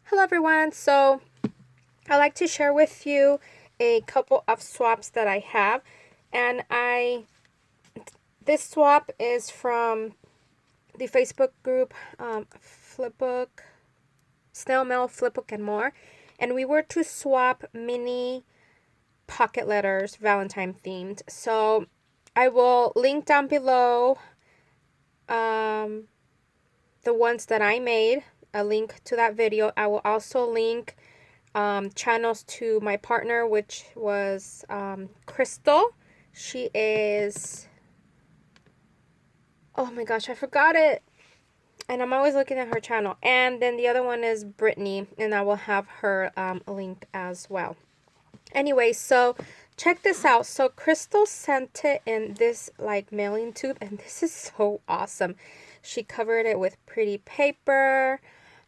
Hello everyone, so I'd like to share with you a couple of swaps that I have, and this swap is from the Facebook group Flipbook, Snail Mail, Flipbook, and more, and we were to swap mini pocket letters, Valentine themed. So I will link down below the ones that I made, a link to that video. I will also link channels to my partner, which was Crystal. She is, oh my gosh, I forgot it, and I'm always looking at her channel. And then the other one is Brittany, and I will have her link as well. Anyway, so check this out. So Crystal sent it in this like mailing tube, and this is so awesome. She covered it with pretty paper.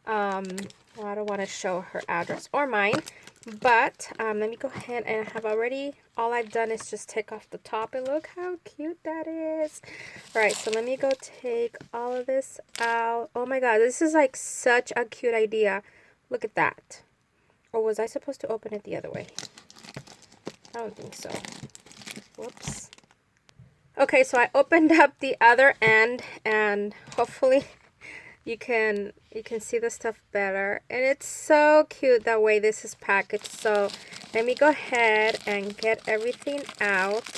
Well, I don't want to show her address or mine, but let me go ahead, and I have already, all I've done is just take off the top, and look how cute that is. All right, so let me go take all of this out. Oh my god, this is like such a cute idea. Look at that. Or was I supposed to open it the other way? I don't think so. Whoops. Okay, so I opened up the other end, and hopefully you can see the stuff better, and it's so cute the way this is packaged. So let me go ahead and get everything out.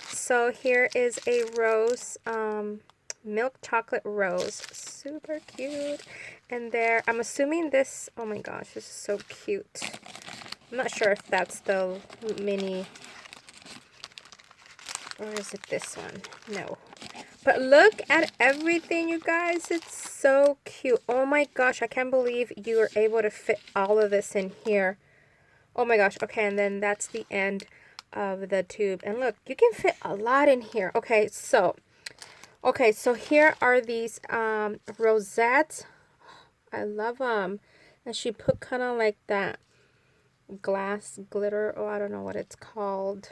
So here is a rose, milk chocolate rose, super cute. And there, I'm assuming this, oh my gosh, this is so cute. I'm not sure if that's the mini, or is it this one? No. But look at everything, you guys. It's so cute. Oh my gosh, I can't believe you were able to fit all of this in here. Oh my gosh. Okay, and then that's the end of the tube. And look, you can fit a lot in here. Okay, so here are these rosettes. I love them. And she put kind of like that glass glitter. Oh, I don't know what it's called.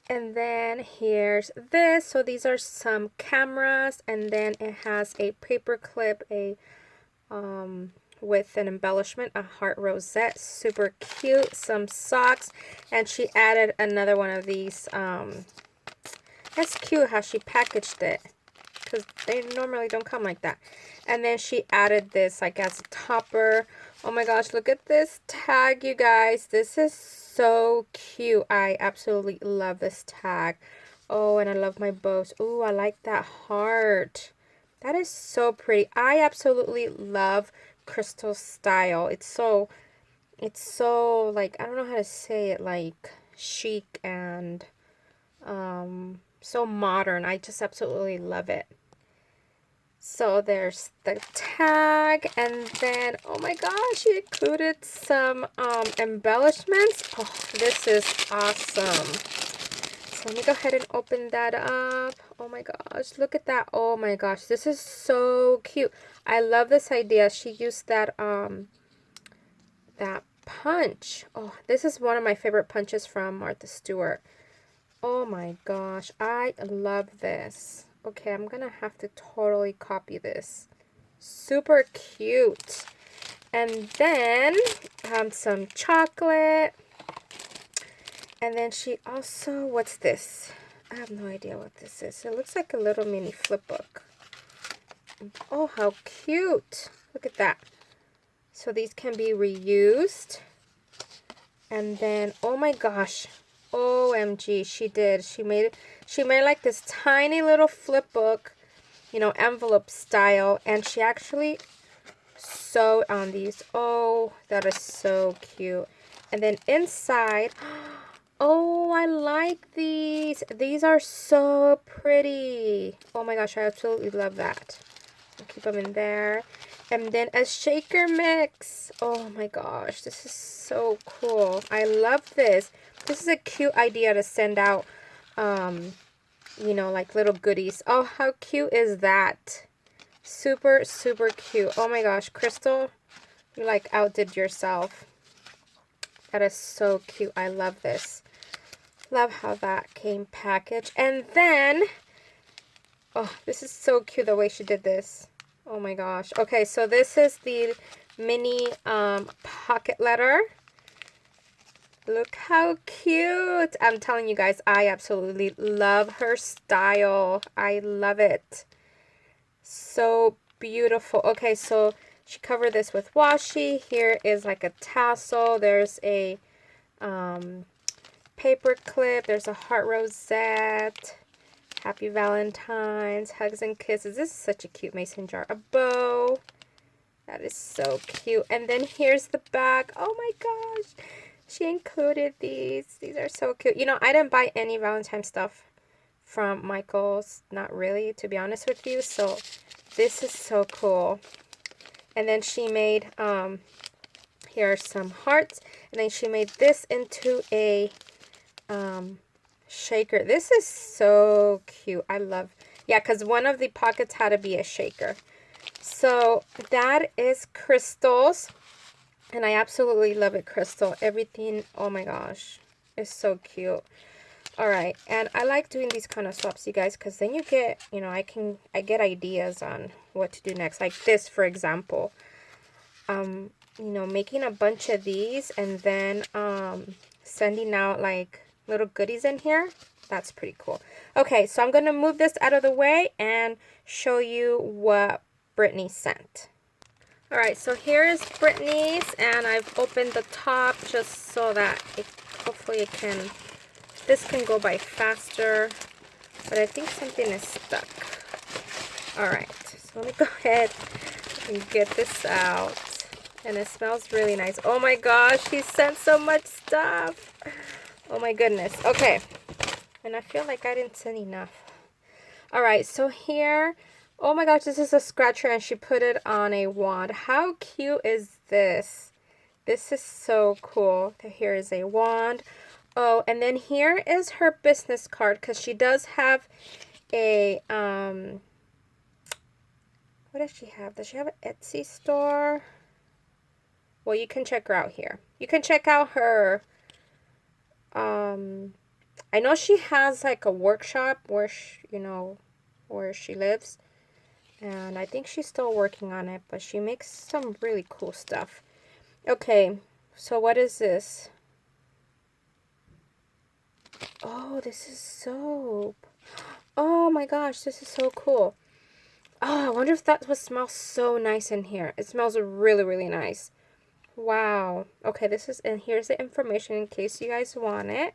And then here's this. So these are some cameras, and then it has a paper clip, with an embellishment, a heart rosette, super cute. Some socks, and she added another one of these. That's cute how she packaged it, because they normally don't come like that. And then she added this like as a topper. Oh my gosh, look at this tag, you guys. This is so cute. I absolutely love this tag. Oh, and I love my bows. Oh, I like that heart. That is so pretty. I absolutely love Crystal's style. It's so like, I don't know how to say it, like chic and so modern. I just absolutely love it. So there's the tag, and then, oh my gosh, she included some embellishments. Oh, this is awesome. So let me go ahead and open that up. Oh my gosh, look at that. Oh my gosh, this is so cute. I love this idea. She used that that punch. Oh, this is one of my favorite punches from Martha Stewart. Oh my gosh, I love this. Okay, I'm gonna have to totally copy this. Super cute. And then some chocolate. And then she also, what's this? I have no idea what this is. It looks like a little mini flip book. Oh, how cute. Look at that. So these can be reused. And then, oh my gosh. OMG, she did. She made like this tiny little flip book, you know, envelope style, and she actually sewed on these. Oh, that is so cute. And then inside, oh, I like these. These are so pretty. Oh my gosh, I absolutely love that. I'll keep them in there. And then a shaker mix. Oh my gosh, this is so cool. I love this. This is a cute idea to send out, you know, like little goodies. Oh, how cute is that? Super, super cute. Oh my gosh, Crystal, you like outdid yourself. That is so cute. I love this. Love how that came packaged. And then, oh, this is so cute the way she did this. Oh my gosh. Okay, so this is the mini pocket letter. Look how cute. I'm telling you guys, I absolutely love her style. I love it. So beautiful. Okay, so she covered this with washi. Here is like a tassel. There's a paper clip. There's a heart rosette. Happy Valentine's. Hugs and kisses. This is such a cute mason jar. A bow. That is so cute. And then here's the back. Oh my gosh. She included these. These are so cute. You know, I didn't buy any Valentine stuff from Michael's. Not really, to be honest with you. So this is so cool. And then she made, here are some hearts. And then she made this into a shaker. This is so cute. I love, yeah, because one of the pockets had to be a shaker. So that is crystals. And I absolutely love it, crystal. Everything, oh my gosh, it's so cute. All right, and I like doing these kind of swaps, you guys, because then you get, you know, I get ideas on what to do next. Like this, for example. You know, making a bunch of these and then sending out like little goodies in here. That's pretty cool. Okay, so I'm going to move this out of the way and show you what Brittany sent. Alright, so here is Brittany's, and I've opened the top just so that hopefully this can go by faster, but I think something is stuck. Alright, so let me go ahead and get this out, and it smells really nice. Oh my gosh, he sent so much stuff. Oh my goodness. Okay, and I feel like I didn't send enough. Alright, so here, oh my gosh, this is a scratcher and she put it on a wand. How cute is this? This is so cool. Here is a wand. Oh, and then here is her business card because she does have a, what does she have? Does she have an Etsy store? Well, you can check her out here. You can check out her, I know she has like a workshop where where she lives, and I think she's still working on it, but she makes some really cool stuff. Okay, so what is this? Oh, this is soap. Oh my gosh, this is so cool. Oh, I wonder if that would smell so nice in here. It smells really, really nice. Wow. Okay, and here's the information in case you guys want it.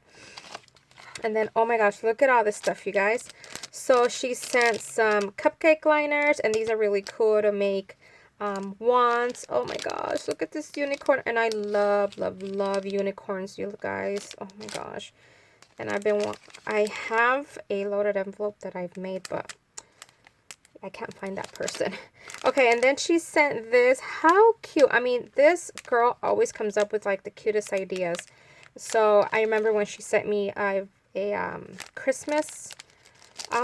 And then, oh my gosh, look at all this stuff, you guys. So she sent some cupcake liners, and these are really cool to make wands. Oh my gosh, look at this unicorn. And I love, love, love unicorns, you guys. Oh my gosh. And I have a loaded envelope that I've made, but I can't find that person. Okay, and then she sent this. How cute. I mean, this girl always comes up with like the cutest ideas. So I remember when she sent me a Christmas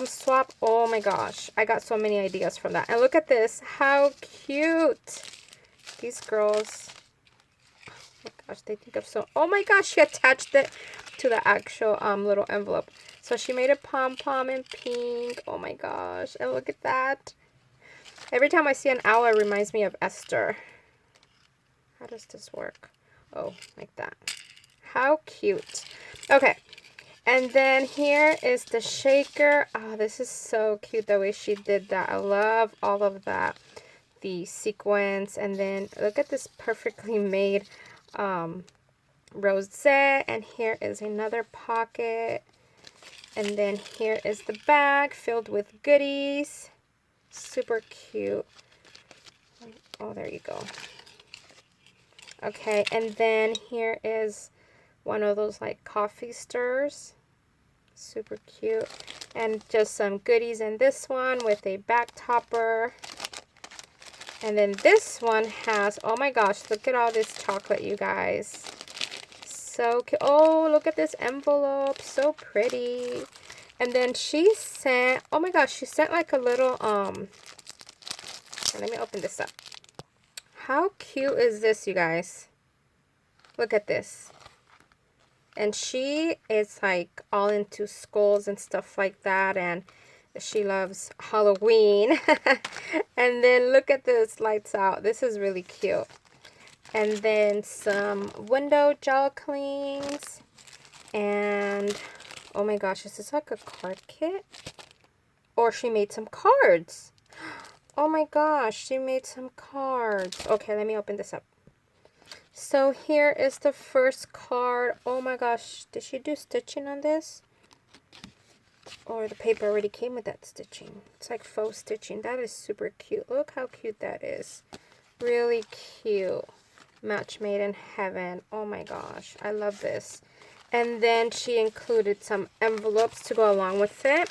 swap. Oh my gosh, I got so many ideas from that. And look at this. How cute. These girls. Oh my gosh, they think of so. Oh my gosh, she attached it to the actual little envelope. So she made a pom-pom in pink. Oh my gosh. And look at that. Every time I see an owl, it reminds me of Esther. How does this work? Oh, like that. How cute. Okay. And then here is the shaker. Oh, this is so cute the way she did that. I love all of that. The sequins. And then look at this perfectly made rosette. And here is another pocket. And then here is the bag filled with goodies. Super cute. Oh, there you go. Okay, and then here is one of those like coffee stirs. Super cute. And just some goodies in this one with a back topper. And then this one has, oh my gosh, look at all this chocolate, you guys. So cute. Oh, look at this envelope. So pretty. And then she sent, oh my gosh, she sent like a little, let me open this up. How cute is this, you guys? Look at this. And she is like all into skulls and stuff like that. And she loves Halloween. And then look at this, lights out. This is really cute. And then some window gel cleans. And oh my gosh, is this like a card kit? Or she made some cards. Oh my gosh, she made some cards. Okay, let me open this up. So here is the first card. Oh my gosh, did she do stitching on this? Or the paper already came with that stitching. It's like faux stitching. That is super cute. Look how cute that is. Really cute. Match made in heaven. Oh my gosh, I love this. And then she included some envelopes to go along with it.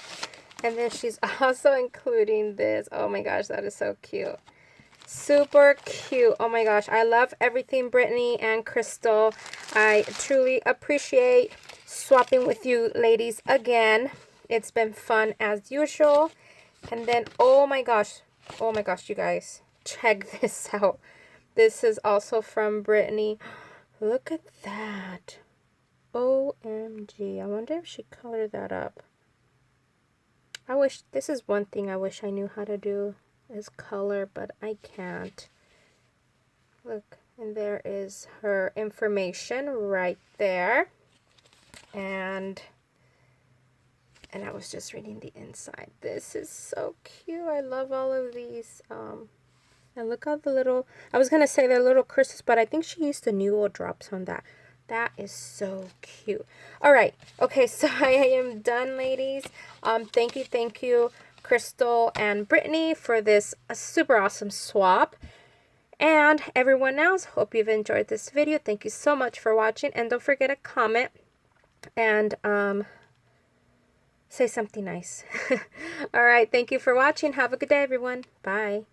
And then she's also including this. Oh my gosh, that is so cute. Super cute. Oh my gosh, I love everything, Brittany and Crystal. I truly appreciate swapping with you ladies again. It's been fun as usual. And then, oh my gosh, you guys, check this out. This is also from Brittany. Look at that. OMG. I wonder if she colored that up. This is one thing I wish I knew how to do, is color, but I can't. Look, and there is her information right there. And I was just reading the inside. This is so cute. I love all of these. And look how the little, I was going to say they're little crystals, but I think she used the Newell drops on that. That is so cute. All right. Okay, so I am done, ladies. Thank you, Crystal and Brittany, for this super awesome swap. And everyone else, hope you've enjoyed this video. Thank you so much for watching. And don't forget to comment and say something nice. All right. Thank you for watching. Have a good day, everyone. Bye.